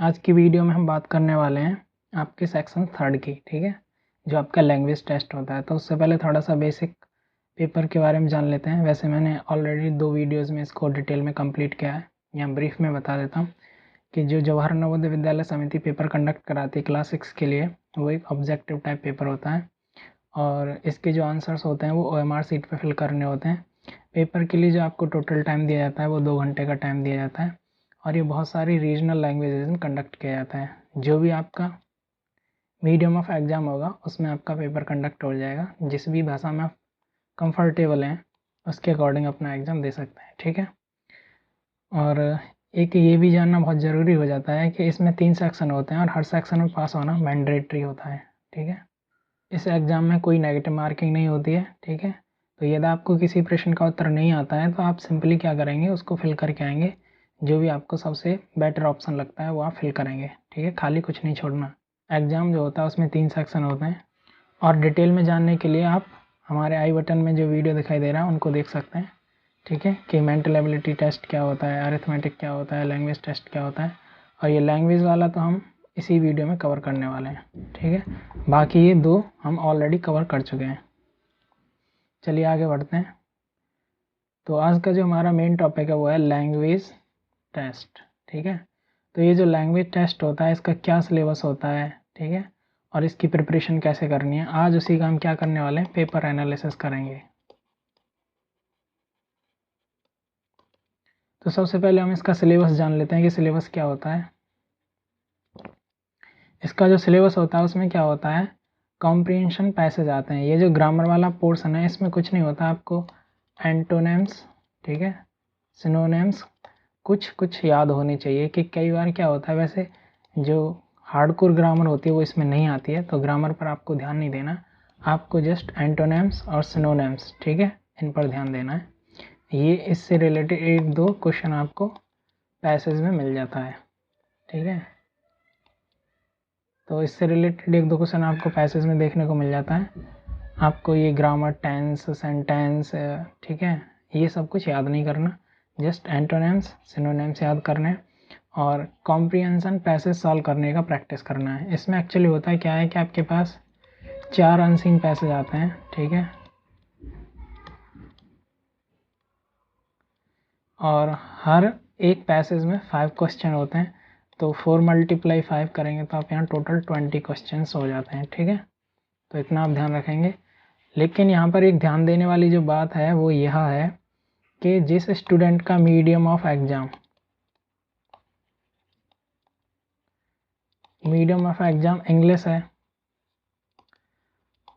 आज की वीडियो में हम बात करने वाले हैं आपके सेक्शन 3 की, ठीक है, जो आपका लैंग्वेज टेस्ट होता है। तो उससे पहले थोड़ा सा बेसिक पेपर के बारे में जान लेते हैं। वैसे मैंने ऑलरेडी 2 वीडियोज़ में इसको डिटेल में कंप्लीट किया है। यहाँ ब्रीफ में बता देता हूँ कि जो जवाहर नवोदय विद्यालय समिति पेपर कंडक्ट कराती है क्लास 6 के लिए, वो एक ऑब्जेक्टिव टाइप पेपर होता है और इसके जो आंसर्स होते हैं वो OMR शीट पर फिल करने होते हैं। पेपर के लिए जो आपको टोटल टाइम दिया जाता है वो 2 घंटे का टाइम दिया जाता है और ये बहुत सारी रीजनल लैंग्वेजेज में कंडक्ट किया जाता है। जो भी आपका मीडियम ऑफ एग्ज़ाम होगा उसमें आपका पेपर कंडक्ट हो जाएगा। जिस भी भाषा में आप कंफर्टेबल हैं उसके अकॉर्डिंग अपना एग्ज़ाम दे सकते हैं, ठीक है। और एक ये भी जानना बहुत ज़रूरी हो जाता है कि इसमें 3 सेक्शन होते हैं और हर सेक्शन में पास होना मैंडेटरी होता है, ठीक है। इस एग्ज़ाम में कोई नेगेटिव मार्किंग नहीं होती है, ठीक है। तो यदि आपको किसी प्रश्न का उत्तर नहीं आता है तो आप सिंपली क्या करेंगे, उसको फिल करके आएंगे। जो भी आपको सबसे बेटर ऑप्शन लगता है वो आप फिल करेंगे, ठीक है, खाली कुछ नहीं छोड़ना। एग्ज़ाम जो होता है उसमें 3 सेक्शन होते हैं और डिटेल में जानने के लिए आप हमारे आई बटन में जो वीडियो दिखाई दे रहा है उनको देख सकते हैं, ठीक है, कि मेंटल एबिलिटी टेस्ट क्या होता है, अरिथमेटिक क्या होता है, लैंग्वेज टेस्ट क्या होता है। और ये लैंग्वेज वाला तो हम इसी वीडियो में कवर करने वाले हैं, ठीक है। बाकी ये 2 हम ऑलरेडी कवर कर चुके हैं। चलिए आगे बढ़ते हैं। तो आज का जो हमारा मेन टॉपिक है वो है लैंग्वेज टेस्ट, ठीक है। तो ये जो लैंग्वेज टेस्ट होता है इसका क्या सिलेबस होता है, ठीक है, और इसकी प्रिपरेशन कैसे करनी है, आज उसी का हम क्या करने वाले हैं, पेपर एनालिसिस करेंगे। तो सबसे पहले हम इसका सिलेबस जान लेते हैं कि सिलेबस क्या होता है। इसका जो सिलेबस होता है उसमें क्या होता है, कॉम्प्रिहेंशन पैसेज आते हैं। ये जो ग्रामर वाला पोर्शन है इसमें कुछ नहीं होता, आपको एंटोनिम्स, ठीक है, सिनोनिम्स कुछ याद होनी चाहिए। कि कई बार क्या होता है, वैसे जो हार्डकोर ग्रामर होती है वो इसमें नहीं आती है, तो ग्रामर पर आपको ध्यान नहीं देना, आपको जस्ट एंटोनिम्स और सिनोनिम्स, ठीक है, इन पर ध्यान देना है। ये इससे रिलेटेड 1-2 क्वेश्चन आपको पैसेज में मिल जाता है, ठीक है। तो इससे रिलेटेड 1-2 क्वेश्चन आपको पैसेज में देखने को मिल जाता है। आपको ये ग्रामर, टेंस, सेंटेंस, ठीक है, ये सब कुछ याद नहीं करना, जस्ट एंटोनिम्स, सिनोनिम्स याद करने और कॉम्प्रिहेंशन पैसेज सॉल्व करने का प्रैक्टिस करना है। इसमें एक्चुअली होता है क्या है कि आपके पास 4 अनसीन पैसेज आते हैं, ठीक है, और हर एक पैसेज में 5 क्वेश्चन होते हैं। तो 4 × 5 करेंगे तो आप यहाँ टोटल 20 क्वेश्चन हो जाते हैं, ठीक है। तो इतना आप ध्यान रखेंगे। लेकिन यहाँ पर एक ध्यान देने वाली जो बात है वो यह है कि जिस स्टूडेंट का मीडियम ऑफ एग्ज़ाम इंग्लिश है,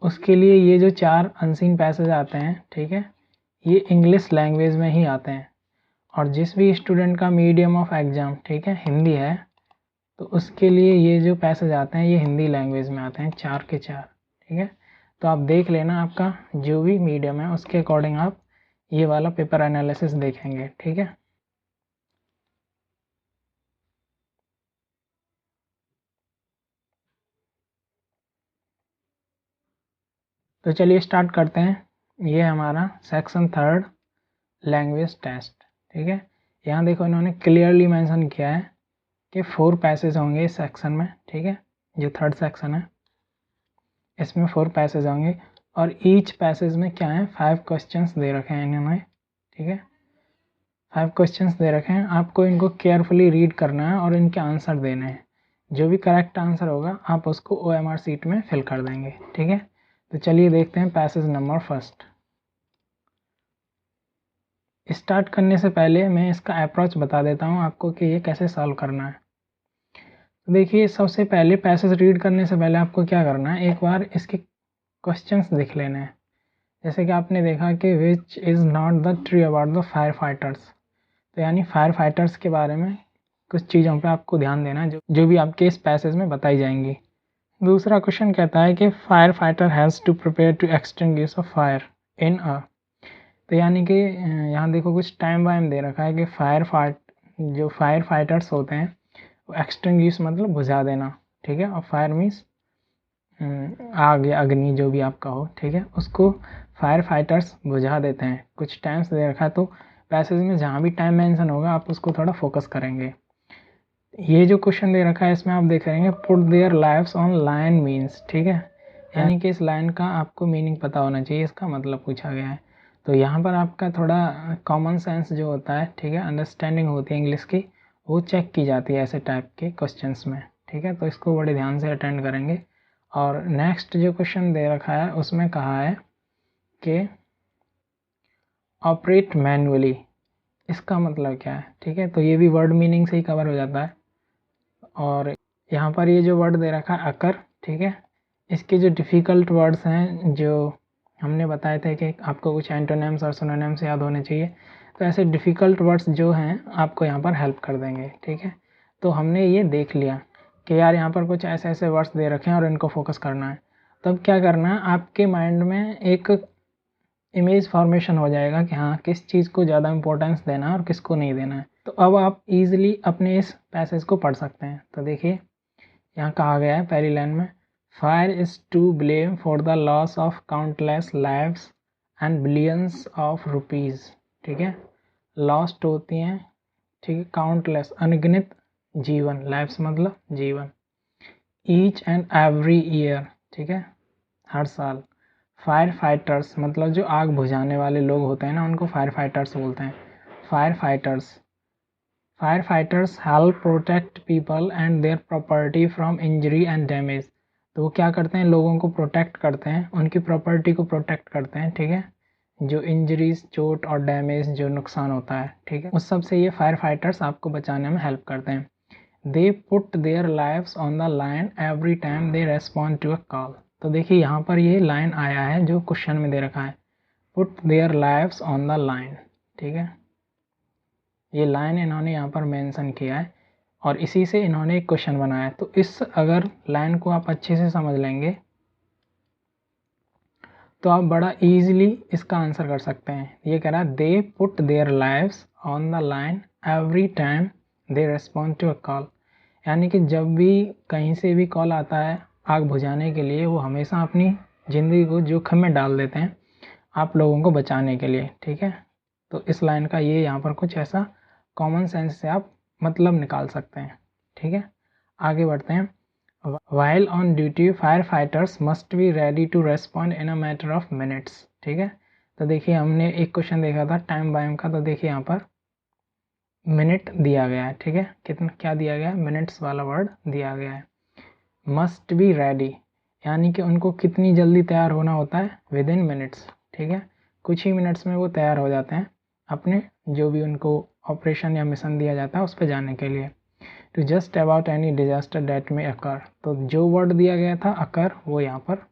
उसके लिए ये जो 4 अनसीन पैसेज आते हैं, ठीक है, ये इंग्लिश लैंग्वेज में ही आते हैं। और जिस भी स्टूडेंट का मीडियम ऑफ एग्ज़ाम, ठीक है, हिंदी है, तो उसके लिए ये जो पैसेज आते हैं ये हिंदी लैंग्वेज में आते हैं, 4 के 4, ठीक है। तो आप देख लेना, आपका जो भी मीडियम है उसके अकॉर्डिंग आप ये वाला पेपर एनालिसिस देखेंगे, ठीक है। तो चलिए स्टार्ट करते हैं। ये हमारा सेक्शन 3 लैंग्वेज टेस्ट, ठीक है। यहाँ देखो इन्होंने क्लियरली मेंशन किया है कि 4 पैसेज होंगे इस सेक्शन में, ठीक है, जो 3rd सेक्शन है इसमें 4 पैसेज होंगे और ईच पैसेज में क्या है, 5 क्वेश्चंस दे रखे हैं इन्होंने, ठीक है, 5 क्वेश्चंस दे रखे हैं। आपको इनको केयरफुली रीड करना है और इनके आंसर देने हैं। जो भी करेक्ट आंसर होगा आप उसको OMR शीट में फिल कर देंगे, ठीक है। तो चलिए देखते हैं पैसेज नंबर 1। स्टार्ट करने से पहले मैं इसका अप्रोच बता देता हूँ आपको कि ये कैसे सॉल्व करना है। तो देखिए, सबसे पहले पैसेज रीड करने से पहले आपको क्या करना है, एक बार इसके क्वेश्चंस लिख लेने हैं। जैसे कि आपने देखा कि which is not the true about the fire fighters, तो यानी फायर फाइटर्स के बारे में कुछ चीज़ों पे आपको ध्यान देना है जो भी आपके इस पैसेज में बताई जाएंगी। दूसरा क्वेश्चन कहता है कि fire fighter has to prepare to extinguish a fire in a, तो यानी कि यहाँ देखो कुछ टाइम वाइम दे रखा है कि जो फायर फाइटर्स होते हैं वो एक्सटिंग्विश मतलब बुझा देना, ठीक है, और फायर मीन्स आग या अग्नि जो भी आपका हो, ठीक है, उसको फायर फाइटर्स बुझा देते हैं। कुछ टाइम्स दे रखा है, तो पैसेज में जहाँ भी टाइम मेंशन होगा आप उसको थोड़ा फोकस करेंगे। ये जो क्वेश्चन दे रखा है इसमें आप देख रहे हैं put their lives on line means, ठीक है, यानी कि इस लाइन का आपको मीनिंग पता होना चाहिए, इसका मतलब पूछा गया है। तो यहाँ पर आपका थोड़ा कॉमन सेंस जो होता है, ठीक है, अंडरस्टैंडिंग होती है इंग्लिश की, वो चेक की जाती है ऐसे टाइप के क्वेश्चंस में, ठीक है। तो इसको बड़े ध्यान से अटेंड करेंगे। और नेक्स्ट जो क्वेश्चन दे रखा है उसमें कहा है कि ऑपरेट मैनुअली, इसका मतलब क्या है, ठीक है। तो ये भी वर्ड मीनिंग से ही कवर हो जाता है। और यहाँ पर ये जो वर्ड दे रखा है अकर, ठीक है, इसके जो डिफ़िकल्ट वर्ड्स हैं जो हमने बताए थे कि आपको कुछ एंटोनिम्स और सिनोनिम्स याद होने चाहिए, तो ऐसे डिफ़िकल्ट वर्ड्स जो हैं आपको यहाँ पर हेल्प कर देंगे, ठीक है। तो हमने ये देख लिया कि यार यहाँ पर कुछ ऐसे ऐसे वर्ड्स दे रखे हैं और इनको फोकस करना है। तब क्या करना है, आपके माइंड में एक इमेज फॉर्मेशन हो जाएगा कि हाँ किस चीज़ को ज़्यादा इंपॉर्टेंस देना है और किसको नहीं देना है। तो अब आप इजीली अपने इस पैसेज को पढ़ सकते हैं। तो देखिए यहाँ कहा गया है पहली लाइन में, fire is to blame for the loss of countless lives and billions of rupees, ठीक है। लॉस्ट होती हैं, ठीक है, काउंटलेस अनगिनत जीवन, लाइव्स मतलब जीवन, ईच एंड एवरी ईयर, ठीक है, हर साल। फायर फाइटर्स मतलब जो आग बुझाने वाले लोग होते हैं ना उनको फायर फाइटर्स बोलते हैं। Fire fighters help protect people and their property from injury and damage. तो वो क्या करते हैं, लोगों को प्रोटेक्ट करते हैं, उनकी प्रॉपर्टी को प्रोटेक्ट करते हैं, ठीक है, जो इंजरीज चोट और डैमेज जो नुकसान होता है, ठीक है, उस सब से ये फायर फाइटर्स आपको बचाने में हेल्प करते हैं। They put their lives on the line every time they respond to a call. तो देखिए यहाँ पर ये लाइन आया है जो क्वेश्चन में दे रखा है, put their lives on the line, ठीक है, ये लाइन इन्होंने यहाँ पर मेंशन किया है और इसी से इन्होंने एक क्वेश्चन बनाया है। तो इस अगर लाइन को आप अच्छे से समझ लेंगे तो आप बड़ा इजीली इसका आंसर कर सकते हैं। ये कह रहा है they put their lives on the line every time they respond to a call, यानी कि जब भी कहीं से भी कॉल आता है आग बुझाने के लिए, वो हमेशा अपनी ज़िंदगी को जोखिम में डाल देते हैं आप लोगों को बचाने के लिए, ठीक है। तो इस लाइन का ये यहाँ पर कुछ ऐसा कॉमन सेंस से आप मतलब निकाल सकते हैं, ठीक है। आगे बढ़ते हैं। While on duty fire fighters must be ready to respond in a matter of minutes, ठीक है। तो देखिए हमने एक क्वेश्चन देखा था टाइम बाइम का, तो देखिए यहाँ पर मिनट दिया गया है, ठीक है, कितना क्या दिया गया है, मिनट्स वाला वर्ड दिया गया है। मस्ट बी रेडी यानी कि उनको कितनी जल्दी तैयार होना होता है, विद इन मिनट्स, ठीक है, कुछ ही मिनट्स में वो तैयार हो जाते हैं अपने जो भी उनको ऑपरेशन या मिशन दिया जाता है उस पर जाने के लिए। To just about any disaster that में अकर, तो जो वर्ड दिया गया था अकर वो यहाँ पर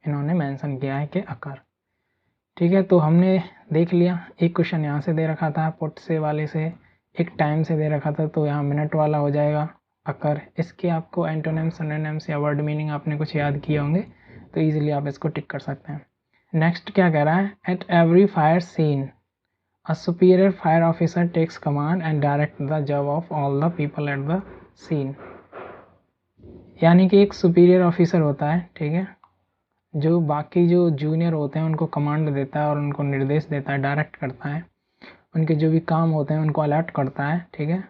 इन्होंने मेंशन किया है कि अकर, ठीक है। तो हमने देख लिया, एक क्वेश्चन यहाँ से दे रखा था पुट से वाले से, एक टाइम से दे रखा था, तो यहाँ मिनट वाला हो जाएगा अकर। इसके आपको एंटोनिम्स सिनोनिम्स या वर्ड मीनिंग आपने कुछ याद किए होंगे तो ईजिली आप इसको टिक कर सकते हैं। नेक्स्ट क्या कह रहा है, at every fire scene a superior fire officer takes command and direct the job of all the people at the scene, यानी कि एक सुपीरियर ऑफिसर होता है, ठीक है, जो बाकी जो जूनियर होते हैं उनको कमांड देता है और उनको निर्देश देता है, डायरेक्ट करता है, उनके जो भी काम होते हैं उनको अलर्ट करता है, ठीक है।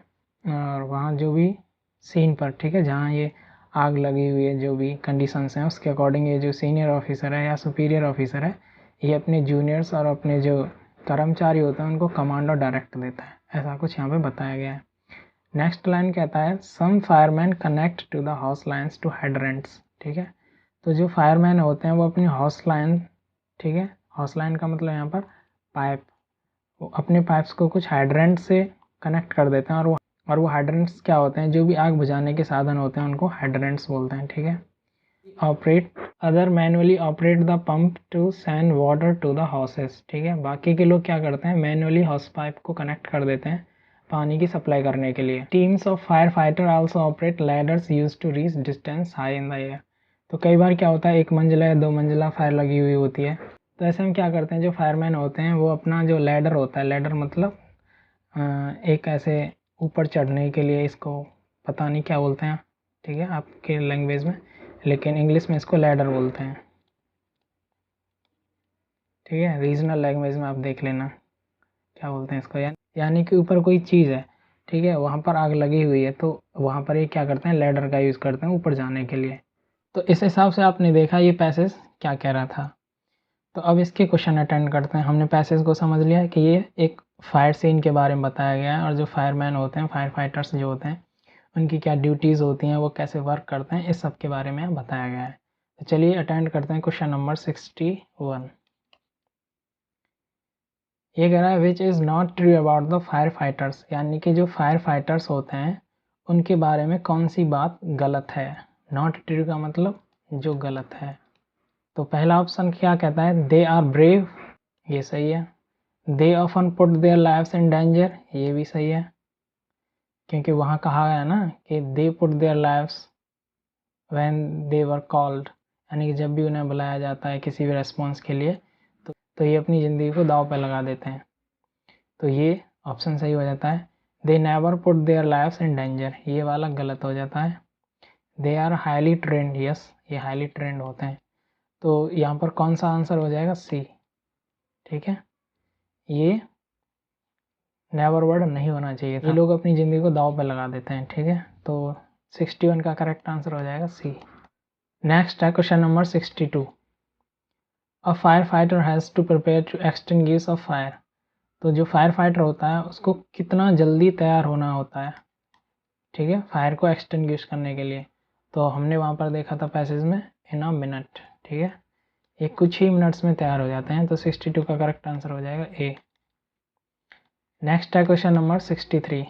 और वहाँ जो भी सीन पर, ठीक है, जहाँ ये आग लगी हुई है जो भी कंडीशंस हैं उसके अकॉर्डिंग ये जो सीनियर ऑफिसर है या सुपीरियर ऑफिसर है ये अपने जूनियर्स और अपने जो कर्मचारी होते हैं उनको कमांड और डायरेक्ट देता है, ऐसा कुछ यहाँ पे बताया गया है। नेक्स्ट लाइन कहता है some fireman connect to the house lines to hydrants, ठीक है। तो जो फायरमैन होते हैं वो अपनी हाउस लाइन, ठीक है, हाउस लाइन का मतलब यहाँ पर पाइप, वो अपने पाइप्स को कुछ हाइड्रेंट से कनेक्ट कर देते हैं और वो हाइड्रेंट्स क्या होते हैं, जो भी आग बुझाने के साधन होते हैं उनको हाइड्रेंट्स बोलते हैं, ठीक है। Operate other manually operate the pump to send water to the houses, ठीक है, बाकी के लोग क्या करते हैं मैनुअली हाउस पाइप को कनेक्ट कर देते हैं पानी की सप्लाई करने के लिए। Teams of fire fighter also operate ladders use to reach distance high in the air. तो कई बार क्या होता है एक मंजिला या दो मंजिला फायर लगी हुई होती है, तो ऐसे में क्या करते हैं जो फायरमैन होते हैं वो अपना जो लैडर होता है, लैडर मतलब एक ऐसे ऊपर चढ़ने के लिए, इसको पता नहीं क्या बोलते हैं, ठीक है, आपके लैंग्वेज में, लेकिन इंग्लिश में इसको लैडर बोलते हैं, ठीक है, रीजनल लैंग्वेज में आप देख लेना क्या बोलते हैं इसको, यानी कि ऊपर कोई चीज़ है, ठीक है, वहाँ पर आग लगी हुई है, तो वहाँ पर ये क्या करते हैं, लैडर का यूज़ करते हैं ऊपर जाने के लिए। तो इस हिसाब से आपने देखा ये पैसेज क्या कह रहा था। तो अब इसके क्वेश्चन अटेंड करते हैं। हमने पैसेज को समझ लिया कि ये एक फायर सीन के बारे में बताया गया है और जो फायरमैन होते हैं, फायर फाइटर्स जो होते हैं, उनकी क्या ड्यूटीज़ होती हैं, वो कैसे वर्क करते हैं, इस सब के बारे में बताया गया है। तो चलिए अटेंड करते हैं क्वेश्चन नंबर 61। ये कह रहा है which is not true about the fire fighters, यानी कि जो फायर फाइटर्स होते हैं उनके बारे में कौन सी बात गलत है। नॉट ट्रू का मतलब जो गलत है। तो पहला ऑप्शन क्या कहता है, दे आर ब्रेव, ये सही है। They often put their lives in danger, ये भी सही है, क्योंकि वहाँ कहा गया ना कि दे put their lives when they were called, यानी कि जब भी उन्हें बुलाया जाता है किसी भी रेस्पॉन्स के लिए तो ये अपनी ज़िंदगी को दाव पर लगा देते हैं। तो ये ऑप्शन सही हो जाता है। They never put their lives in danger, ये वाला गलत हो जाता है। They are highly trained, yes ये हाईली ट्रेंड होते हैं। तो यहाँ पर कौन सा आंसर हो जाएगा, सी। ठीक है, ये नेवर वर्ड नहीं होना चाहिए था। ये लोग अपनी ज़िंदगी को दाव पे लगा देते हैं। ठीक है, तो 61 का करेक्ट आंसर हो जाएगा सी। नेक्स्ट है question number 62। A fire fighter has to prepare to extinguish a fire. तो जो फायर फाइटर होता है उसको कितना जल्दी तैयार होना होता है, ठीक है, फायर को एक्सटिंग्विश करने के लिए। तो हमने वहाँ पर देखा था पैसेज में, इन अ मिनट। ठीक है, ये कुछ ही मिनट्स में तैयार हो जाते हैं। तो 62 का करेक्ट आंसर हो जाएगा ए। नेक्स्ट है question number 63।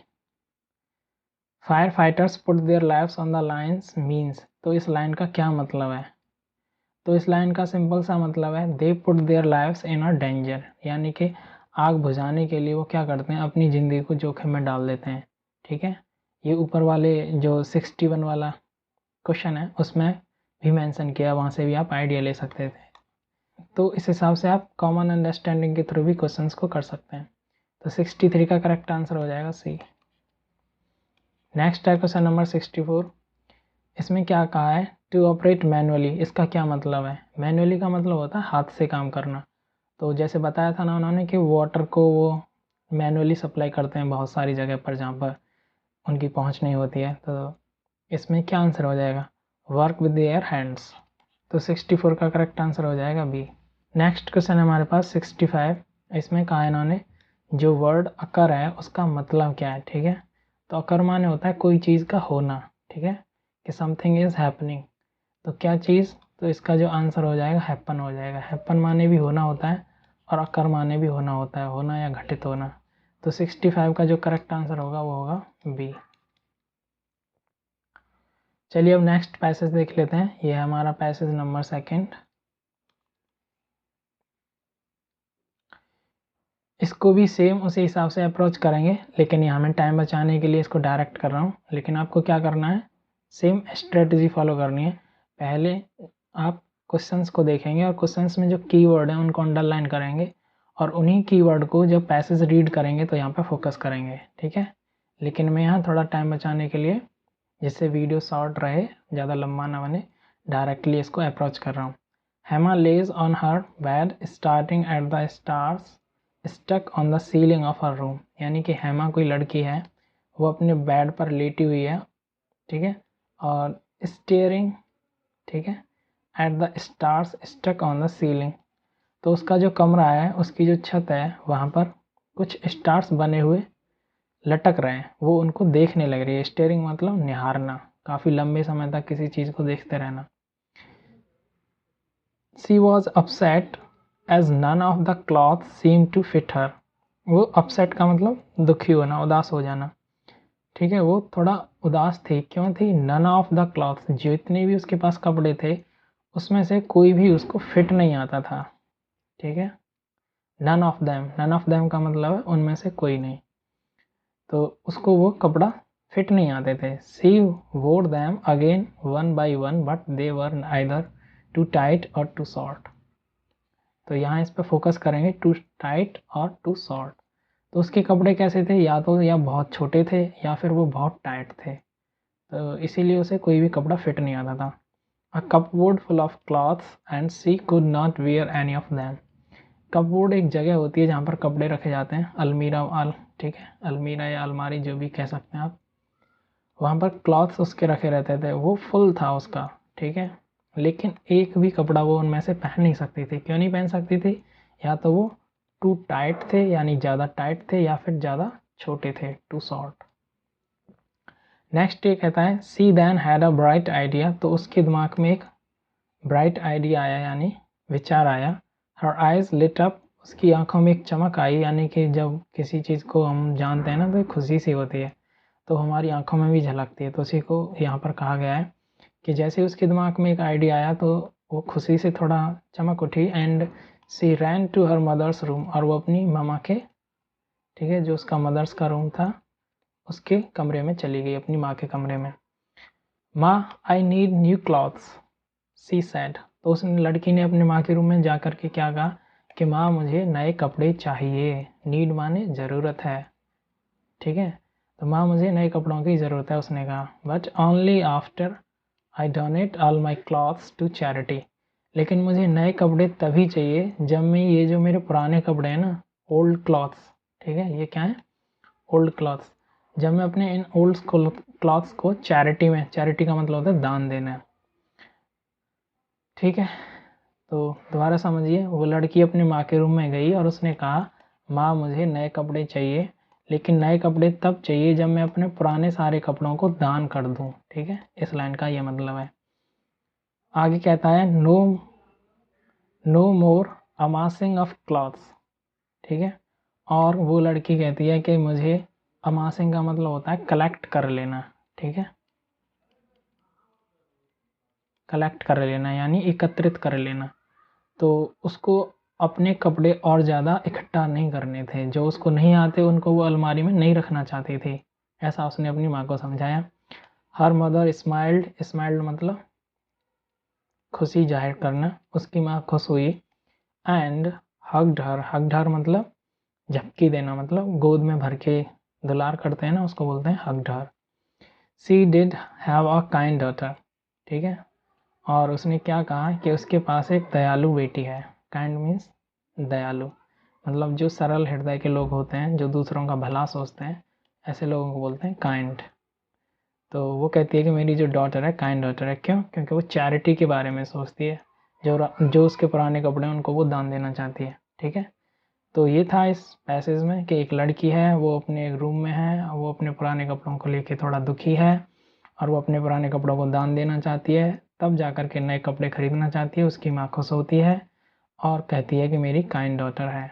Fire fighters put their lives on the lines means. तो इस लाइन का क्या मतलब है। तो इस लाइन का सिंपल सा मतलब है they put their lives in a danger, यानी कि आग बुझाने के लिए वो क्या करते हैं, अपनी ज़िंदगी को जोखिम में डाल देते हैं। ठीक है, ये ऊपर वाले जो 61 वाला क्वेश्चन है उसमें भी मेंशन किया, वहाँ से भी आप आइडिया ले सकते थे। तो इस हिसाब से आप कॉमन अंडरस्टैंडिंग के थ्रू भी क्वेश्चंस को कर सकते हैं। तो 63 का करेक्ट आंसर हो जाएगा सी। नेक्स्ट है क्वेश्चन नंबर 64। इसमें क्या कहा है, टू ऑपरेट मैनुअली, इसका क्या मतलब है। मैनुअली का मतलब होता है हाथ से काम करना। तो जैसे बताया था ना उन्होंने कि वाटर को वो मैनुअली सप्लाई करते हैं बहुत सारी जगह पर जहाँ पर उनकी पहुँच नहीं होती है। तो इसमें क्या आंसर हो जाएगा, वर्क विद देयर हैंड्स। तो 64 का करेक्ट आंसर हो जाएगा बी। नेक्स्ट क्वेश्चन है हमारे पास 65। इसमें कहा है इन्होंने जो वर्ड अकर है उसका मतलब क्या है। ठीक है, तो अकर माने होता है कोई चीज़ का होना। ठीक है, कि समथिंग इज़ हैपनिंग। तो क्या चीज़, तो इसका जो आंसर हो जाएगा हैपन हो जाएगा। हैपन माने भी होना होता है और अकर माने भी होना होता है, होना या घटित होना। तो 65 का जो करेक्ट आंसर होगा वो होगा बी। चलिए अब नेक्स्ट पैसेज देख लेते हैं। ये है हमारा पैसेज नंबर 2। इसको भी सेम उसी हिसाब से अप्रोच करेंगे, लेकिन यहाँ मैं टाइम बचाने के लिए इसको डायरेक्ट कर रहा हूँ। लेकिन आपको क्या करना है, सेम स्ट्रेटजी फॉलो करनी है। पहले आप क्वेश्चंस को देखेंगे और क्वेश्चंस में जो कीवर्ड हैं उनको अंडरलाइन करेंगे और उन्हीं कीवर्ड को जब पैसेज रीड करेंगे तो यहाँ पर फोकस करेंगे। ठीक है, लेकिन मैं यहाँ थोड़ा टाइम बचाने के लिए, जिससे वीडियो शॉर्ट रहे, ज़्यादा लंबा ना बने, डायरेक्टली इसको अप्रोच कर रहा हूँ। Hema lays on her bed starting at the stars stuck on the ceiling of her room, यानी कि हेमा कोई लड़की है, वो अपने बेड पर लेटी हुई है। ठीक है, और स्टेयरिंग, ठीक है, at the stars stuck on the ceiling. तो उसका जो कमरा है, उसकी जो छत है, वहाँ पर कुछ स्टार्स बने हुए लटक रहे हैं, वो उनको देखने लग रही है। स्टेयरिंग मतलब निहारना, काफ़ी लंबे समय तक किसी चीज़ को देखते रहना। She was upset as none of the cloth seem to fit her. वो अपसेट का मतलब दुखी होना, उदास हो जाना। ठीक है, वो थोड़ा उदास थी। क्यों थी, नन ऑफ द क्लॉथ, जितने भी उसके पास कपड़े थे उसमें से कोई भी उसको फिट नहीं आता था। ठीक है, none of them, none of them का मतलब है उनमें से कोई नहीं। तो उसको वो कपड़ा फिट नहीं आते थे। She wore them again one by one but they were either too tight और टू शॉर्ट। तो यहाँ इस पर फोकस करेंगे, टू टाइट और टू शॉर्ट। तो उसके कपड़े कैसे थे, या तो या बहुत छोटे थे या फिर वो बहुत टाइट थे। तो इसीलिए उसे कोई भी कपड़ा फिट नहीं आता था। A cupboard full of clothes and she could not wear any of them. Cupboard एक जगह होती है जहाँ पर कपड़े रखे जाते हैं, अलमीरा वाल, ठीक है, अलमीरा या अलमारी जो भी कह सकते हैं आप। वहाँ पर क्लॉथ्स उसके रखे रहते थे, वो फुल था उसका, ठीक है, लेकिन एक भी कपड़ा वो उनमें से पहन नहीं सकती थी। क्यों नहीं पहन सकती थी? या तो वो टू टाइट थे, यानी ज़्यादा टाइट थे, या फिर ज़्यादा छोटे थे, टू शॉर्ट। नेक्स्ट ये कहता है she then had a bright idea, तो उसके दिमाग में एक ब्राइट आइडिया आया, यानी विचार आया। हर आइज लिट अप, उसकी आंखों में एक चमक आई, यानी कि जब किसी चीज़ को हम जानते हैं ना तो खुशी सी होती है, तो हमारी आंखों में भी झलकती है। तो उसी को यहाँ पर कहा गया है कि जैसे उसके दिमाग में एक आइडिया आया तो वो खुशी से थोड़ा चमक उठी। And she ran to her mother's room, और वो अपनी मामा के, ठीक है, जो उसका मदर्स का रूम था उसके कमरे में चली गई, अपनी माँ के कमरे में। माँ I need new clothes she said, तो उस लड़की ने अपने माँ के रूम में जा कर के क्या कहा कि माँ मुझे नए कपड़े चाहिए। नीड माने ज़रूरत है, ठीक है, तो माँ मुझे नए कपड़ों की ज़रूरत है, उसने कहा। But only after I donate all my clothes to charity, लेकिन मुझे नए कपड़े तभी चाहिए जब मैं ये जो मेरे पुराने कपड़े हैं ना, ओल्ड क्लॉथ्स, ठीक है, ये क्या है, ओल्ड क्लॉथ्स, जब मैं अपने इन ओल्ड क्लॉथ्स को चैरिटी में, चैरिटी का मतलब होता है दान देना, ठीक है। तो दोबारा समझिए, वो लड़की अपनी माँ के रूम में गई और उसने कहा माँ मुझे नए कपड़े चाहिए, लेकिन नए कपड़े तब चाहिए जब मैं अपने पुराने सारे कपड़ों को दान कर दूँ, ठीक है, इस लाइन का ये मतलब है। आगे कहता है नो मोर अमासिंग ऑफ क्लॉथ्स, ठीक है, और वो लड़की कहती है कि मुझे, अमासिंग का मतलब होता है कलेक्ट कर लेना, ठीक है, कलेक्ट कर लेना यानी एकत्रित कर लेना। तो उसको अपने कपड़े और ज़्यादा इकट्ठा नहीं करने थे, जो उसको नहीं आते उनको वो अलमारी में नहीं रखना चाहती थी, ऐसा उसने अपनी माँ को समझाया। हर मदर स्माइल्ड, स्माइल्ड मतलब खुशी जाहिर करना, उसकी माँ खुश हुई। एंड हग्ड हर मतलब झपकी देना, मतलब गोद में भर के दुलार करते हैं ना, उसको बोलते हैं hugged her. She did have a kind daughter, ठीक है, और उसने क्या कहा कि उसके पास एक दयालु बेटी है। काइंड मीन्स दयालु, मतलब जो सरल हृदय के लोग होते हैं, जो दूसरों का भला सोचते हैं, ऐसे लोगों को बोलते हैं काइंड। तो वो कहती है कि मेरी जो डॉटर है काइंड डॉटर है। क्यों? क्योंकि वो चैरिटी के बारे में सोचती है, जो उसके पुराने कपड़े हैं उनको वो दान देना चाहती है, ठीक है। तो ये था इस पैसेज में कि एक लड़की है, वो अपने एक रूम में है, वो अपने पुराने कपड़ों को लेके थोड़ा दुखी है, और वो अपने पुराने कपड़ों को दान देना चाहती है, तब जा कर के नए कपड़े खरीदना चाहती है। उसकी माँ खुश होती है और कहती है कि मेरी काइंड डॉटर है।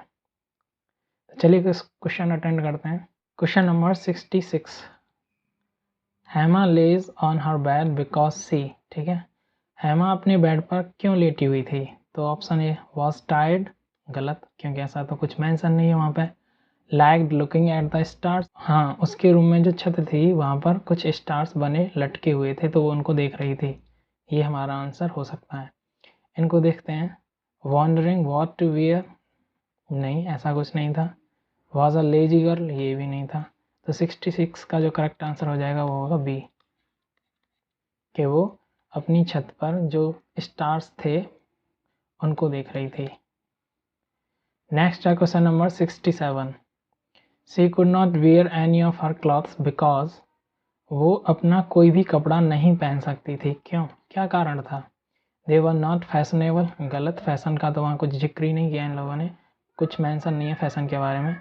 चलिए क्वेश्चन अटेंड करते हैं। Question number 66, Hema lays on her bed because she, ठीक है, हेमा अपने बेड पर क्यों लेटी हुई थी? तो ऑप्शन ए वॉज टायर्ड, गलत, क्योंकि ऐसा तो कुछ मेंशन नहीं है वहाँ पे। Liked looking at the stars, हाँ, उसके रूम में जो छत थी वहाँ पर कुछ स्टार्स बने लटके हुए थे, तो वो उनको देख रही थी। ये हमारा आंसर हो सकता है। इनको देखते हैं। वॉन्डरिंग वॉट टू वियर, नहीं, ऐसा कुछ नहीं था। वॉज अ लेजी गर्ल, ये भी नहीं था। तो 66 का जो करेक्ट आंसर हो जाएगा वो होगा बी, कि वो अपनी छत पर जो स्टार्स थे उनको देख रही थी। नेक्स्ट है question number 67, she could not wear any of her clothes because, वो अपना कोई भी कपड़ा नहीं पहन सकती थी। क्यों? क्या कारण था? दे वर नॉट फैशनेबल, गलत, फैशन का तो वहाँ कुछ जिक्र ही नहीं किया इन लोगों ने, कुछ मेंशन नहीं है फैशन के बारे में।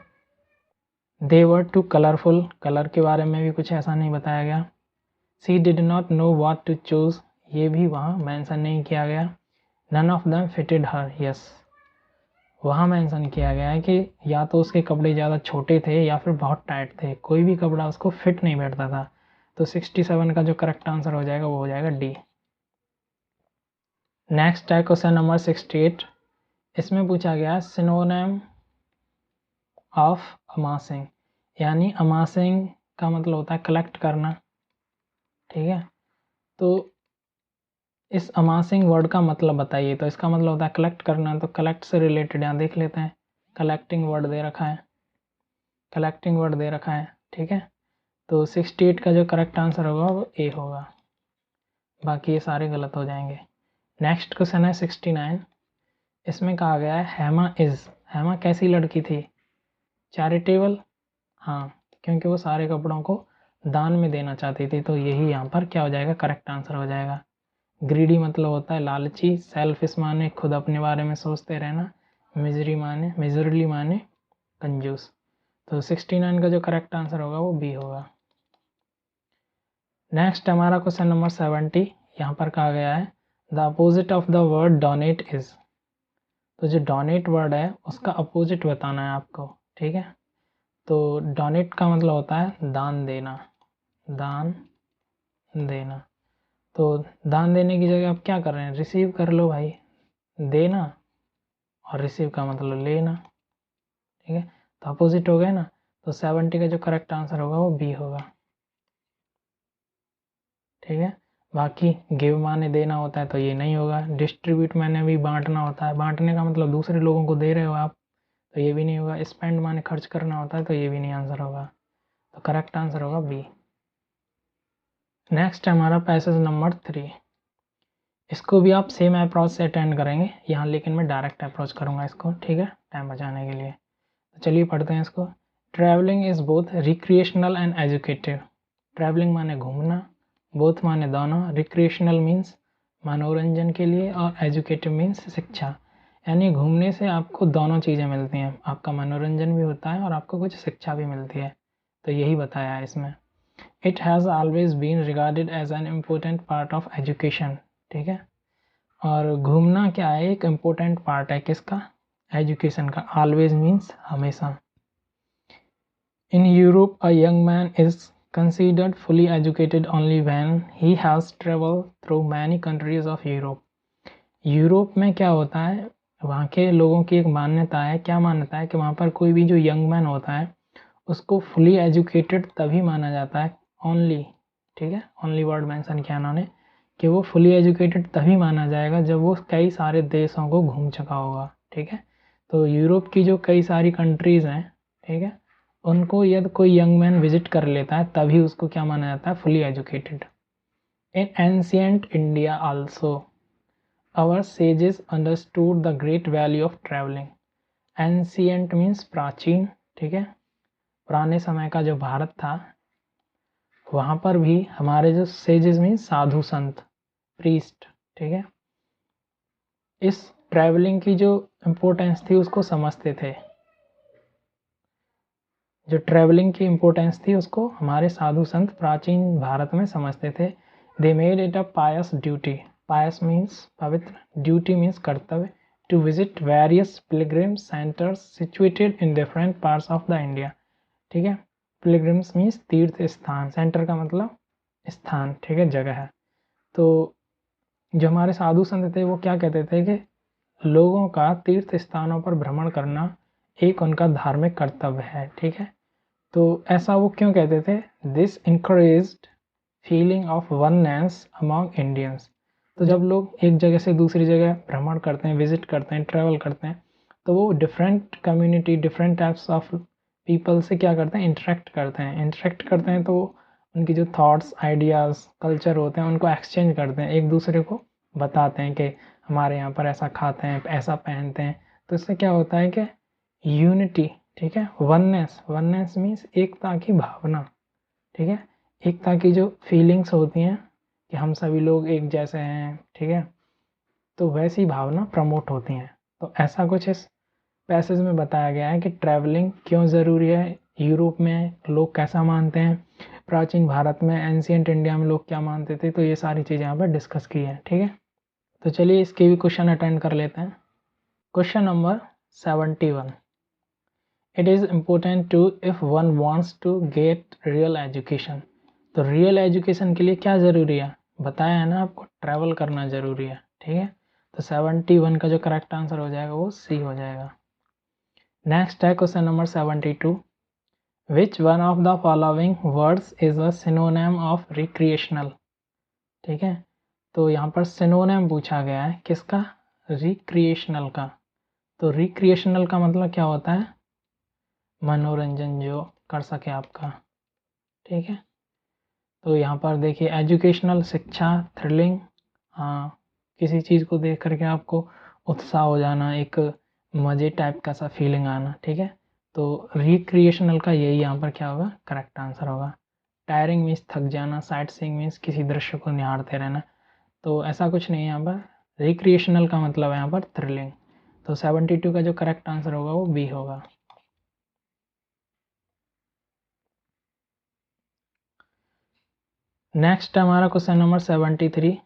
They were too colourful, colour के बारे में भी कुछ ऐसा नहीं बताया गया। She did not know what to choose, ये भी वहाँ मेंशन नहीं किया गया। None of them fitted her, yes, वहाँ मेंशन किया गया है कि या तो उसके कपड़े ज़्यादा छोटे थे या फिर बहुत टाइट थे, कोई भी कपड़ा उसको फिट नहीं बैठता था। तो 67 का जो करेक्ट आंसर हो जाएगा वो हो जाएगा डी। नेक्स्ट है क्वेश्चन नंबर 68, इसमें पूछा गया सिनोनिम ऑफ अमासिंग, यानी अमासिंग का मतलब होता है कलेक्ट करना, ठीक है। तो इस अमासिंग वर्ड का मतलब बताइए। तो इसका मतलब होता है कलेक्ट करना, तो कलेक्ट से रिलेटेड यहाँ देख लेते हैं। कलेक्टिंग वर्ड दे रखा है, कलेक्टिंग वर्ड दे रखा है, ठीक है। तो 68 का जो करेक्ट आंसर होगा वो ए होगा, बाकी ये सारे गलत हो जाएंगे। नेक्स्ट क्वेश्चन है 69, इसमें कहा गया है हेमा इज़, हेमा कैसी लड़की थी? चैरिटेबल, हाँ, क्योंकि वो सारे कपड़ों को दान में देना चाहती थी, तो यही यहाँ पर क्या हो जाएगा, करेक्ट आंसर हो जाएगा। ग्रीडी मतलब होता है लालची, सेल्फिश माने खुद अपने बारे में सोचते रहना, मिजरली माने कंजूस। तो 69 का जो करेक्ट आंसर होगा वो बी होगा। नेक्स्ट हमारा क्वेश्चन नंबर 70, यहाँ पर कहा गया है the opposite of the word donate is. तो जो डोनेट वर्ड है उसका अपोजिट बताना है आपको, ठीक है। तो डोनेट का मतलब होता है दान देना, दान देना। तो दान देने की जगह आप क्या कर रहे हैं, रिसीव कर लो भाई, देना और रिसीव का मतलब लेना, ठीक है। तो अपोजिट हो गया ना, तो 70 का जो करेक्ट आंसर होगा वो बी होगा, ठीक है। बाकी गिव माने देना होता है तो ये नहीं होगा, डिस्ट्रीब्यूट माने भी बांटना होता है, बांटने का मतलब दूसरे लोगों को दे रहे हो आप, तो ये भी नहीं होगा। स्पेंड माने खर्च करना होता है तो ये भी नहीं आंसर होगा, तो करेक्ट आंसर होगा बी। नेक्स्ट है हमारा पैसेज नंबर 3। इसको भी आप सेम अप्रोच से अटेंड करेंगे यहाँ, लेकिन मैं डायरेक्ट अप्रोच करूँगा इसको, ठीक है, टाइम बचाने के लिए। तो चलिए पढ़ते हैं इसको। Travelling is both recreational and educative. Travelling माने घूमना, बोथ माने दोनों, रिक्रिएशनल मीन्स मनोरंजन के लिए और एजुकेटिव मीन्स शिक्षा। यानी घूमने से आपको दोनों चीज़ें मिलती हैं, आपका मनोरंजन भी होता है और आपको कुछ शिक्षा भी मिलती है, तो यही बताया है इसमें। It has always been regarded as an important part of education, ठीक है। और घूमना क्या है, एक इम्पोर्टेंट पार्ट है किसका, एजुकेशन का। ऑलवेज मीन्स हमेशा। In Europe a young man is considered fully educated only when he has traveled through many countries of Europe. Europe में क्या होता है, वहाँ के लोगों की एक मान्यता है, क्या मान्यता है कि वहाँ पर कोई भी जो यंग मैन होता है उसको फुली एजुकेटेड तभी माना जाता है, ओनली, ठीक है, ओनली वर्ड मेंशन किया उन्होंने कि वो फुली एजुकेटेड तभी माना जाएगा जब वो कई सारे देशों को घूम चुका होगा, ठीक है। तो यूरोप की जो कई सारी कंट्रीज़ हैं, ठीक है, उनको यदि कोई यंग मैन विजिट कर लेता है तभी उसको क्या माना जाता है, fully educated. In ancient India also our sages understood the great value of travelling. Ancient means प्राचीन, ठीक है, पुराने समय का जो भारत था वहाँ पर भी हमारे जो सेजेस मीन्स साधु संत, प्रीस्ट, ठीक है, इस ट्रैवलिंग की जो इम्पोर्टेंस थी उसको समझते थे। जो ट्रैवलिंग की इम्पोर्टेंस थी उसको हमारे साधु संत प्राचीन भारत में समझते थे। They made it a pious duty, pious means पवित्र, ड्यूटी मीन्स कर्तव्य, to visit various pilgrim centres situated in different parts of the India, ठीक है। पिलग्रिम्स मीन्स तीर्थ स्थान, सेंटर का मतलब स्थान, ठीक है, जगह है। तो जो हमारे साधु संत थे वो क्या कहते थे कि लोगों का तीर्थ स्थानों पर भ्रमण करना एक उनका धार्मिक कर्तव्य है, ठीक है। तो ऐसा वो क्यों कहते थे, this encouraged feeling of oneness among Indians. तो जब लोग एक जगह से दूसरी जगह भ्रमण करते हैं, विजिट करते हैं, ट्रैवल करते हैं, तो वो different community, different types of people से क्या करते हैं, इंटरेक्ट करते हैं। तो उनकी जो थॉट्स, आइडियाज़, कल्चर होते हैं उनको एक्सचेंज करते हैं, एक दूसरे को बताते हैं कि हमारे यहाँ पर ऐसा खाते हैं, ऐसा पहनते हैं। तो इससे क्या होता है कि यूनिटी, ठीक है, वननेस मीन्स एकता की भावना, ठीक है, एकता की जो फीलिंग्स होती हैं कि हम सभी लोग एक जैसे हैं, ठीक है, तो वैसी भावना प्रमोट होती हैं। तो ऐसा कुछ इस पैसेज में बताया गया है कि ट्रैवलिंग क्यों ज़रूरी है, यूरोप में लोग कैसा मानते हैं, प्राचीन भारत में, एंशियंट इंडिया में लोग क्या मानते थे, तो ये सारी चीज़ें यहाँ पर डिस्कस की है, ठीक है। तो चलिए इसके भी क्वेश्चन अटेंड कर लेते हैं। Question number 71, it is important to if one wants to get real education. तो रियल एजुकेशन के लिए क्या ज़रूरी है, बताया है ना आपको, ट्रैवल करना ज़रूरी है, ठीक है। तो 71 का जो करेक्ट आंसर हो जाएगा वो सी हो जाएगा। नेक्स्ट है question number 72, which one of the following words is a synonym of recreational, ठीक है। तो यहाँ पर सिनोनिम पूछा गया है किसका, रिक्रिएशनल का। तो रिक्रिएशनल का मतलब क्या होता है, मनोरंजन जो कर सके आपका, ठीक है। तो यहाँ पर देखिए एजुकेशनल, शिक्षा, थ्रिलिंग, हाँ, किसी चीज़ को देख करके आपको उत्साह हो जाना, एक मज़े टाइप का सा फीलिंग आना, ठीक है। तो रिक्रिएशनल का यही यहाँ पर क्या होगा, करेक्ट आंसर होगा। टायरिंग मीन्स थक जाना, साइट सीइंग मीन्स किसी दृश्य को निहारते रहना, तो ऐसा कुछ नहीं है यहाँ पर। रिक्रिएशनल का मतलब है यहाँ पर थ्रिलिंग। तो 72 का जो करेक्ट आंसर होगा वो बी होगा। नेक्स्ट हमारा question number 73,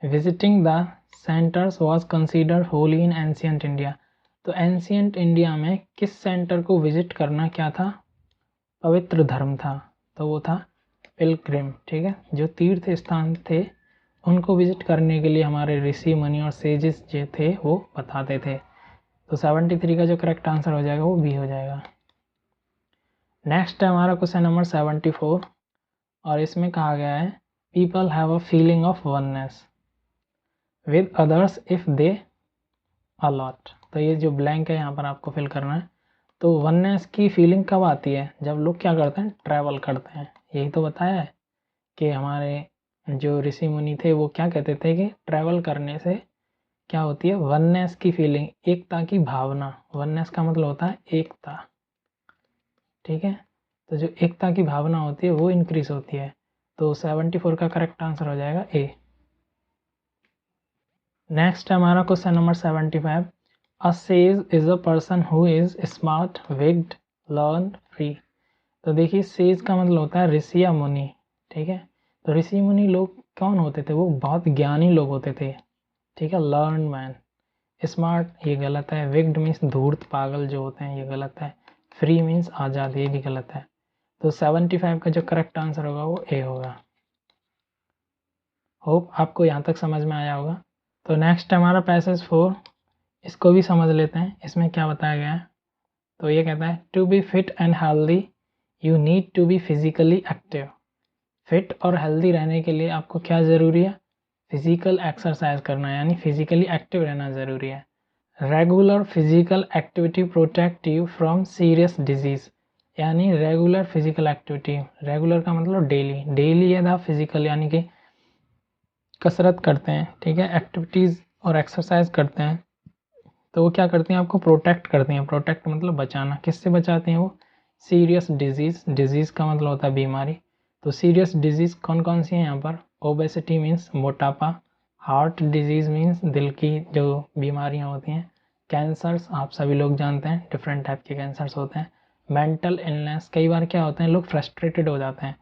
visiting the centres was considered Holi in ancient India. तो एंशियंट इंडिया में किस सेंटर को विजिट करना क्या था, पवित्र धर्म था। तो वो था पिलग्रिम, ठीक है। जो तीर्थ स्थान थे उनको विजिट करने के लिए हमारे ऋषि मुनि और सेजेस जो थे वो बताते थे। तो 73 का जो करेक्ट आंसर हो जाएगा वो बी हो जाएगा। नेक्स्ट है हमारा क्वेश्चन नंबर 74 और इसमें कहा गया है people have a feeling of oneness with others if they a lot. तो ये जो ब्लैंक है यहाँ पर आपको फिल करना है। तो वननेस की फीलिंग कब आती है, जब लोग क्या करते हैं, ट्रैवल करते हैं। यही तो बताया है कि हमारे जो ऋषि मुनि थे वो क्या कहते थे कि ट्रैवल करने से क्या होती है, वननेस की फीलिंग, एकता की भावना। वननेस का मतलब होता है एकता, ठीक है। तो जो एकता की भावना होती है वो इंक्रीज होती है। तो 74 का करेक्ट आंसर हो जाएगा ए। नेक्स्ट है हमारा question number 75, a says is a person who is smart, विग्ड, learn, free. तो देखिए सेज का मतलब होता है ऋषि या मुनि, ठीक है। तो ऋषि मुनि लोग कौन होते थे, वो बहुत ज्ञानी लोग होते थे, ठीक है। लर्न मैन, स्मार्ट ये गलत है, विग्ड मीन्स धूर्त पागल जो होते हैं ये गलत है, फ्री मीन्स आज़ाद ये भी गलत है। तो 75 का जो करेक्ट आंसर होगा वो ए होगा। होप आपको यहाँ तक समझ में आया होगा। तो नेक्स्ट हमारा पैसेज 4, इसको भी समझ लेते हैं। इसमें क्या बताया गया है, तो ये कहता है to be fit and healthy you need to be physically active. Fit और हेल्दी रहने के लिए आपको क्या ज़रूरी है, फिजिकल एक्सरसाइज करना, यानी फिजिकली एक्टिव रहना ज़रूरी है। Regular physical activity protect you from serious disease, यानी रेगुलर फिजिकल एक्टिविटी, रेगुलर का मतलब डेली, डेली यदि आप फिजिकल यानी कि कसरत करते हैं, ठीक है, एक्टिविटीज़ और एक्सरसाइज करते हैं, तो वो क्या करती हैं, आपको प्रोटेक्ट करती हैं। प्रोटेक्ट मतलब बचाना, किससे बचाती हैं वो, सीरियस डिजीज़, डिजीज़ का मतलब होता है बीमारी। तो सीरियस डिजीज़ कौन कौन सी हैं यहाँ पर, ओबेसिटी मीन्स मोटापा, हार्ट डिजीज़ मीन्स दिल की जो बीमारियाँ होती हैं, कैंसर्स आप सभी लोग जानते हैं डिफरेंट टाइप के कैंसर्स होते हैं, मेंटल इलनेस, कई बार क्या होते हैं लोग फ्रस्ट्रेटेड हो जाते हैं,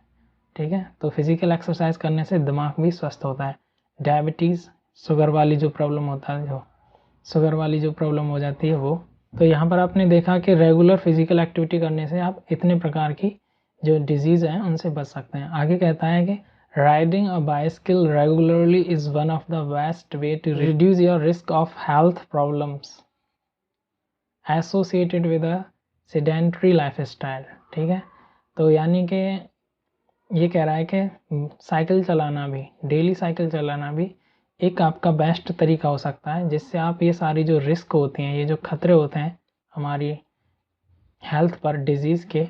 ठीक है। तो फिजिकल एक्सरसाइज करने से दिमाग भी स्वस्थ होता है। डायबिटीज़, शुगर वाली जो प्रॉब्लम होता है, जो शुगर वाली जो प्रॉब्लम हो जाती है वो। तो यहाँ पर आपने देखा कि रेगुलर फिजिकल एक्टिविटी करने से आप इतने प्रकार की जो डिजीज़ हैं उनसे बच सकते हैं। आगे कहता है कि riding a bicycle regularly is one of the best way to reduce your risk of health problems associated with a sedentary life style, ठीक है। तो यानी कि ये कह रहा है कि साइकिल चलाना भी, डेली साइकिल चलाना भी एक आपका बेस्ट तरीका हो सकता है, जिससे आप ये सारी जो रिस्क होती हैं, ये जो खतरे होते हैं हमारी हेल्थ पर डिजीज़ के,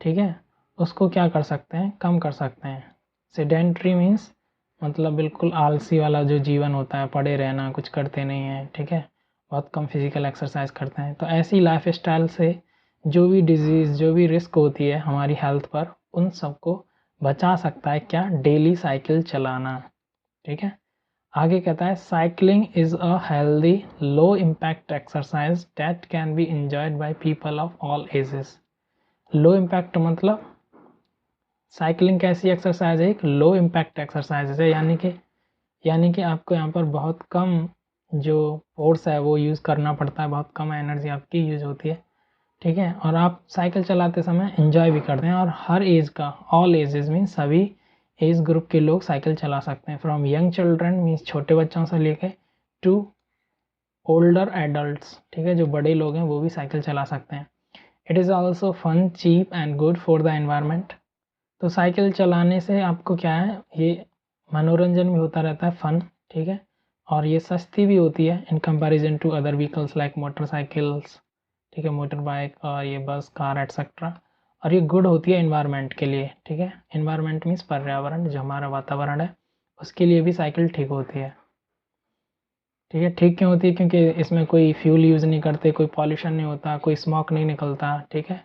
ठीक है, उसको क्या कर सकते हैं, कम कर सकते हैं। सेडेंट्री मीन्स मतलब बिल्कुल आलसी वाला जो जीवन होता है, पड़े रहना, कुछ करते नहीं हैं, ठीक है, बहुत कम फिजिकल एक्सरसाइज करते हैं। तो ऐसी लाइफ स्टाइल से जो भी डिजीज़, जो भी रिस्क होती है हमारी हेल्थ पर, उन सबको बचा सकता है क्या, डेली साइकिल चलाना, ठीक है। आगे कहता है cycling is a healthy low impact exercise that can be enjoyed by people of all ages. Low impact मतलब साइकिलिंग कैसी एक्सरसाइज है, एक लो इम्पैक्ट एक्सरसाइज है, यानी कि आपको यहाँ पर बहुत कम जो फोर्स है वो यूज़ करना पड़ता है, बहुत कम एनर्जी आपकी यूज़ होती है, ठीक है। और आप साइकिल चलाते समय एंजॉय भी करते हैं, और हर एज का, ऑल एजेस मीन्स सभी एज ग्रुप के लोग साइकिल चला सकते हैं। फ्रॉम यंग चिल्ड्रन मीन्स छोटे बच्चों से लेके टू ओल्डर एडल्ट्स, ठीक है, जो बड़े लोग हैं वो भी साइकिल चला सकते हैं। It is also fun, cheap and good for the environment. तो साइकिल चलाने से आपको क्या है, ये मनोरंजन भी होता रहता है, फन, ठीक है, और ये सस्ती भी होती है in comparison to other vehicles like motorcycles, ठीक है, मोटर बाइक और ये बस, कार एट्सेट्रा। और ये गुड होती है इन्वायरमेंट के लिए, ठीक है। इन्वायरमेंट मीन्स पर्यावरण, जो हमारा वातावरण है उसके लिए भी साइकिल ठीक होती है। ठीक है, ठीक क्यों होती है? क्योंकि इसमें कोई फ्यूल यूज़ नहीं करते, कोई पॉल्यूशन नहीं होता, कोई स्मोक नहीं निकलता, ठीक है।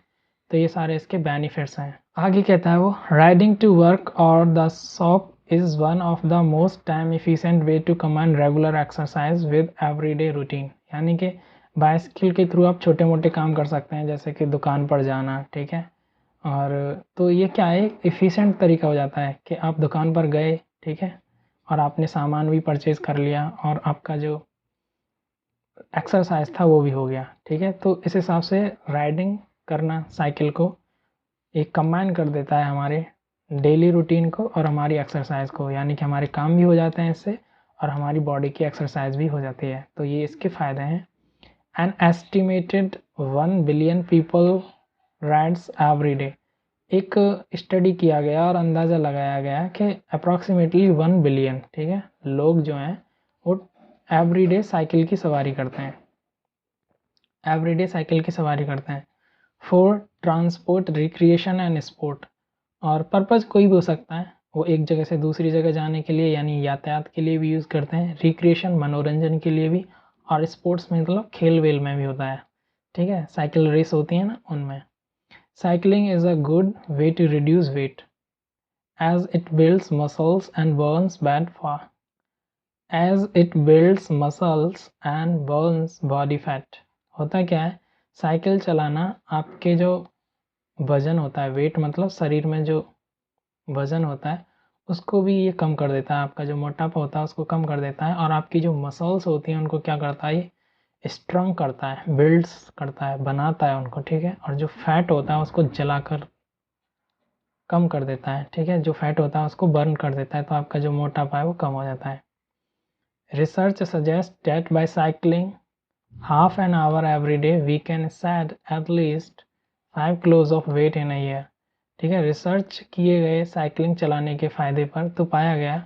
तो ये सारे इसके बेनिफिट्स हैं। आगे कहता है वो, राइडिंग टू वर्क और the shop is one of the most time efficient way to command regular exercise with everyday routine. यानी कि बाइसिकल के थ्रू आप छोटे मोटे काम कर सकते हैं, जैसे कि दुकान पर जाना, ठीक है। और तो ये क्या है, एफिशिएंट तरीका हो जाता है कि आप दुकान पर गए, ठीक है, और आपने सामान भी परचेज़ कर लिया और आपका जो एक्सरसाइज था वो भी हो गया, ठीक है। तो इस हिसाब से राइडिंग करना साइकिल को एक कंबाइन कर देता है हमारे डेली रूटीन को और हमारी एक्सरसाइज को, यानी कि हमारे काम भी हो जाते हैं इससे और हमारी बॉडी की एक्सरसाइज भी हो जाती है। तो ये इसके फ़ायदे हैं। An estimated 1 billion people rides every day. एक स्टडी किया गया और अंदाज़ा लगाया गया कि अप्रॉक्सीमेटली 1 बिलियन, ठीक है, लोग जो हैं वो एवरी डे साइकिल की सवारी करते हैं, एवरीडे साइकिल की सवारी करते हैं for transport, recreation and sport. और पर्पज़ कोई भी हो सकता है, वो एक जगह से दूसरी जगह जाने के लिए यानी यातायात के लिए भी यूज़ करते हैं, रिक्रिएशन मनोरंजन के लिए भी, और स्पोर्ट्स में मतलब खेल वेल में भी होता है, ठीक है। साइकिल रेस होती है ना, उनमें। Cycling is a good way to reduce weight as it builds muscles and burns bad fat, as it builds muscles and burns body fat. होता क्या है, साइकिल चलाना आपके जो वज़न होता है, वेट मतलब शरीर में जो वज़न होता है उसको भी ये कम कर देता है, आपका जो मोटापा होता है उसको कम कर देता है, और आपकी जो मसल्स होती हैं उनको क्या करता है, ये स्ट्रॉन्ग करता है, बिल्ड्स करता है, बनाता है उनको, ठीक है। और जो फैट होता है उसको जलाकर कम कर देता है, ठीक है, जो फैट होता है उसको बर्न कर देता है, तो आपका जो मोटापा है वो कम हो जाता है। Research suggest that bye cycling half an hour every day we can shed at least 5 kilos of weight in a year। ठीक है, रिसर्च किए गए साइकिलिंग चलाने के फ़ायदे पर तो पाया गया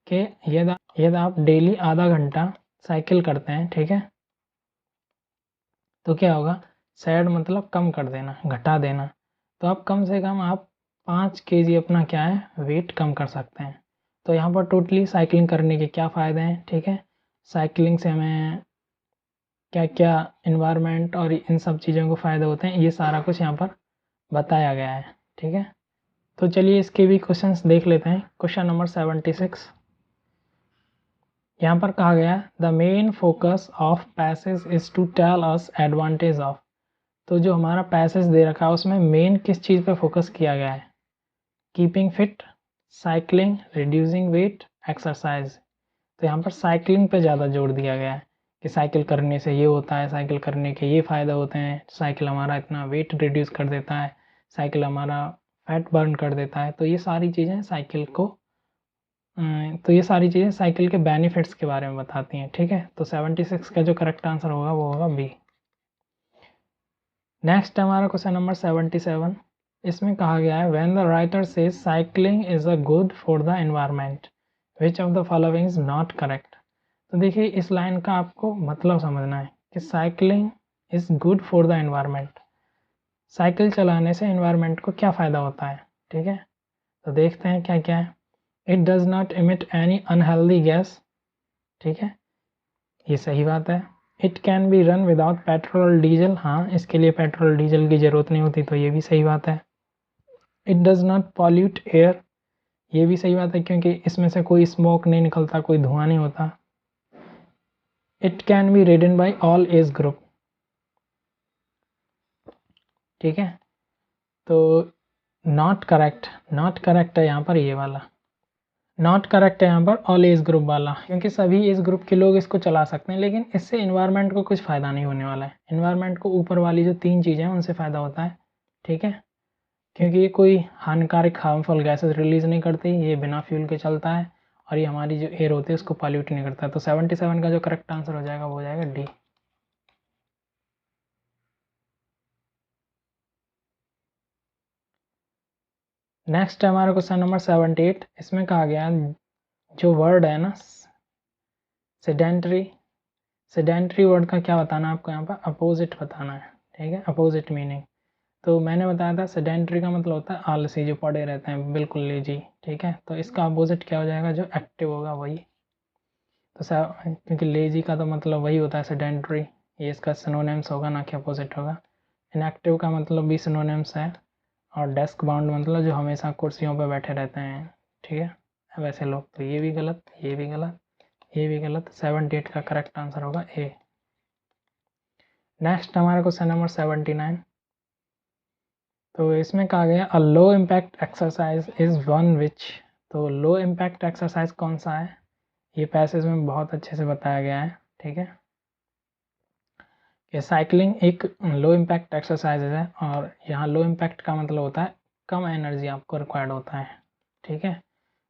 कि यदि आप डेली आधा घंटा साइकिल करते हैं, ठीक है, तो क्या होगा, सैड मतलब कम कर देना, घटा देना। तो आप कम से कम आप 5 kg अपना क्या है वेट कम कर सकते हैं। तो यहाँ पर टोटली साइकिलिंग करने के क्या फ़ायदे हैं, ठीक है। साइकिलिंग से हमें क्या क्या इन्वायरमेंट और इन सब चीज़ों को फ़ायदे होते हैं, ये सारा कुछ यहाँ पर बताया गया है, ठीक है। तो चलिए इसके भी क्वेश्चंस देख लेते हैं। क्वेश्चन नंबर 76 यहाँ पर कहा गया, the main focus of passage is to tell us advantage of. तो जो हमारा पैसेज दे रखा है उसमें मेन किस चीज़ पे फोकस किया गया है, keeping fit, cycling, reducing weight, exercise. तो यहाँ पर साइकिलिंग पे ज़्यादा जोर दिया गया है कि साइकिल करने से ये होता है, साइकिल करने के ये फ़ायदे होते हैं, साइकिल हमारा इतना वेट रिड्यूस कर देता है, साइकिल हमारा फैट बर्न कर देता है। तो ये सारी चीज़ें साइकिल को तो ये सारी चीज़ें साइकिल के बेनिफिट्स के बारे में बताती हैं, ठीक है। तो 76 का जो करेक्ट आंसर होगा वो होगा बी। नेक्स्ट हमारा क्वेश्चन नंबर 77। इसमें कहा गया है, when the writer says cycling is a good for the environment which of the following is not correct. तो देखिए इस लाइन का आपको मतलब समझना है कि cycling is good for the environment, cycle चलाने से एनवायरनमेंट को क्या फ़ायदा होता है, ठीक है। तो देखते हैं क्या क्या है। It does not emit any unhealthy gas, ठीक है, ये सही बात है। It can be run without petrol diesel, हाँ इसके लिए पेट्रोल डीजल की ज़रूरत नहीं होती, तो ये भी सही बात है। It does not pollute air, ये भी सही बात है क्योंकि इसमें से कोई स्मोक नहीं निकलता, कोई धुआं नहीं होता। It can be ridden by all age group, ठीक है। तो नॉट करेक्ट, नॉट करेक्ट है यहाँ पर ये वाला, नॉट करेक्ट है यहाँ पर ऑल एज ग्रुप वाला, क्योंकि सभी एज ग्रुप के लोग इसको चला सकते हैं, लेकिन इससे इन्वायरमेंट को कुछ फ़ायदा नहीं होने वाला है। इन्वायरमेंट को ऊपर वाली जो 3 चीज़ें हैं उनसे फ़ायदा होता है, ठीक है, क्योंकि ये कोई हानिकारक हार्मफुल गैसेस रिलीज़ नहीं करती, ये बिना फ्यूल के चलता है, और ये हमारी जो एयर होती है उसको पॉल्यूट नहीं करता। तो 77 का जो करेक्ट आंसर हो जाएगा वो हो जाएगा डी। नेक्स्ट है हमारा क्वेश्चन नंबर 78। इसमें कहा गया, जो वर्ड है ना सेडेंट्री, सेडेंट्री वर्ड का क्या बताना है आपको, यहाँ पर अपोजिट बताना है, ठीक है, अपोजिट मीनिंग। तो मैंने बताया था सेडेंट्री का मतलब होता है आलसी, जो पड़े रहते हैं बिल्कुल लेजी, ठीक है। तो इसका अपोजिट क्या हो जाएगा, जो एक्टिव होगा वही। तो क्योंकि लेजी का तो मतलब वही होता है सेडेंटरी, ये इसका सिनोनिम्स होगा ना कि अपोजिट होगा। इनएक्टिव का मतलब भी सिनोनिम्स है, और डेस्क बाउंड मतलब जो हमेशा कुर्सियों पर बैठे रहते हैं, ठीक है, वैसे लोग। तो ये भी गलत, ये भी गलत, ये भी गलत। 78 का करेक्ट आंसर होगा ए। नेक्स्ट हमारा क्वेश्चन नंबर 79। तो इसमें कहा गया a low impact exercise is one which. तो लो इम्पैक्ट एक्सरसाइज कौन सा है, ये पैसेज में बहुत अच्छे से बताया गया है, ठीक है। कि साइकिलिंग एक लो इम्पैक्ट एक्सरसाइज है, और यहाँ लो इम्पैक्ट का मतलब होता है कम एनर्जी आपको रिक्वायर्ड होता है, ठीक है।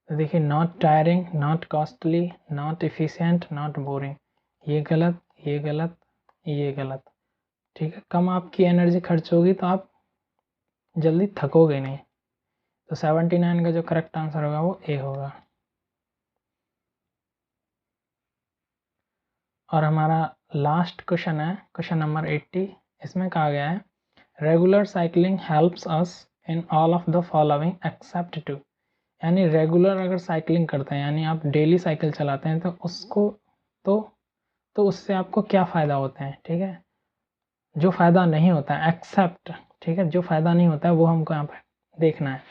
तो देखिए, not tiring, not costly, not efficient, not boring, ये गलत, ये गलत, ये गलत, ठीक है। कम आपकी एनर्जी खर्च होगी तो आप जल्दी थकोगे नहीं। तो 79 का जो करेक्ट आंसर होगा वो ए होगा। और हमारा लास्ट क्वेश्चन है क्वेश्चन नंबर 80। इसमें कहा गया है regular cycling helps us in all of the following except to. यानी रेगुलर अगर साइकिलिंग करते हैं, यानी आप डेली साइकिल चलाते हैं, तो उसको तो उससे आपको क्या फ़ायदा होते हैं, ठीक है। जो फ़ायदा नहीं होता है एक्सेप्ट, ठीक है, जो फ़ायदा नहीं होता है वो हमको यहाँ पर देखना है।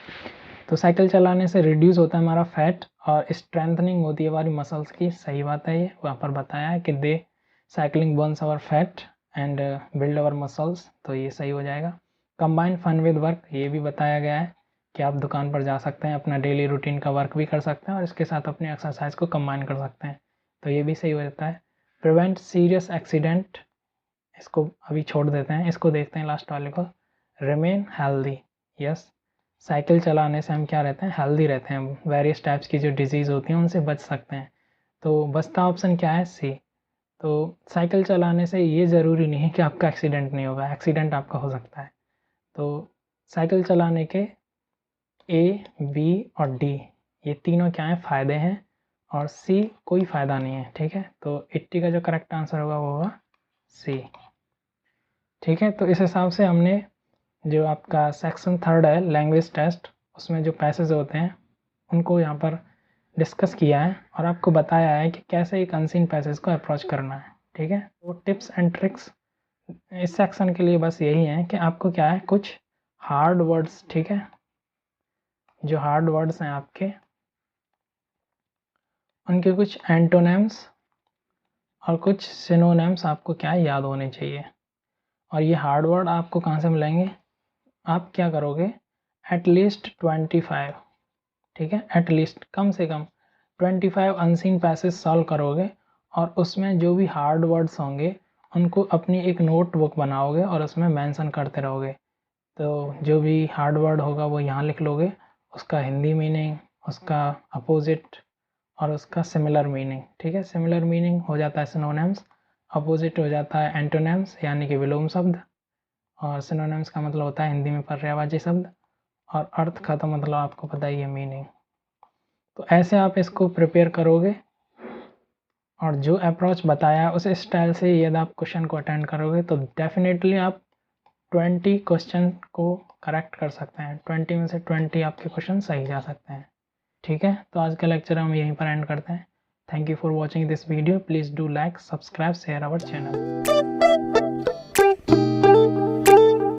तो साइकिल चलाने से रिड्यूस होता है हमारा फैट, और स्ट्रेंथनिंग होती है हमारी मसल्स की, सही बात है, ये वहाँ पर बताया है कि they cycling burns our fat and build our muscles, तो ये सही हो जाएगा। कंबाइन फन विद वर्क, ये भी बताया गया है कि आप दुकान पर जा सकते हैं, अपना डेली रूटीन का वर्क भी कर सकते हैं और इसके साथ अपने एक्सरसाइज को कंबाइन कर सकते हैं, तो ये भी सही हो जाता है। प्रिवेंट सीरियस एक्सीडेंट, इसको अभी छोड़ देते हैं, इसको देखते हैं लास्ट वाले को। रिमेन हेल्दी, यस, साइकिल चलाने से हम क्या रहते हैं, हेल्दी रहते हैं, वेरियस टाइप्स की जो डिजीज़ होती हैं उनसे बच सकते हैं। तो बचता ऑप्शन क्या है, सी। तो साइकिल चलाने से ये ज़रूरी नहीं है कि आपका एक्सीडेंट नहीं होगा, एक्सीडेंट आपका हो सकता है। तो साइकिल चलाने के ए, बी और डी, ये तीनों क्या हैं, फ़ायदे हैं, और सी कोई फ़ायदा नहीं है, ठीक है। तो 80 का जो करेक्ट आंसर होगा वो होगा सी, ठीक है। तो इस हिसाब से हमने जो आपका सेक्शन 3 है लैंग्वेज टेस्ट, उसमें जो पैसेज होते हैं उनको यहाँ पर डिस्कस किया है, और आपको बताया है कि कैसे एक अनसीन पैसेज को अप्रोच करना है, ठीक है। तो टिप्स एंड ट्रिक्स इस सेक्शन के लिए बस यही है कि आपको क्या है, कुछ हार्ड वर्ड्स, ठीक है, जो हार्ड वर्ड्स हैं आपके, उनके कुछ एंटोनेम्स और कुछ सिनोनेम्स आपको क्या है, याद होने चाहिए। और ये हार्ड वर्ड आपको कहाँ से मिलेंगे, आप क्या करोगे, एटलीस्ट 25, ठीक है, एटलीस्ट कम से कम 25 अनसीन पैसेज सॉल्व करोगे, और उसमें जो भी हार्ड वर्ड्स होंगे उनको अपनी एक नोटबुक बनाओगे और उसमें मेंशन करते रहोगे। तो जो भी हार्ड वर्ड होगा वो यहाँ लिख लोगे, उसका हिंदी मीनिंग, उसका अपोजिट और उसका सिमिलर मीनिंग, ठीक है। सिमिलर मीनिंग हो जाता है सिनोनिम्स, अपोजिट हो जाता है एंटोनिम्स यानी कि विलोम शब्द, और सिनोनिम्स का मतलब होता है हिंदी में पर्यायवाची शब्द, और अर्थ का तो मतलब आपको पता ही है, मीनिंग। तो ऐसे आप इसको प्रिपेयर करोगे, और जो अप्रोच बताया उस स्टाइल से यदि आप क्वेश्चन को अटेंड करोगे तो डेफिनेटली आप 20 क्वेश्चन को करेक्ट कर सकते हैं, 20 में से 20 आपके क्वेश्चन सही जा सकते हैं, ठीक है। तो आज का लेक्चर हम यहीं पर एंड करते हैं। Thank you for watching this video, please do like, subscribe, share our channel.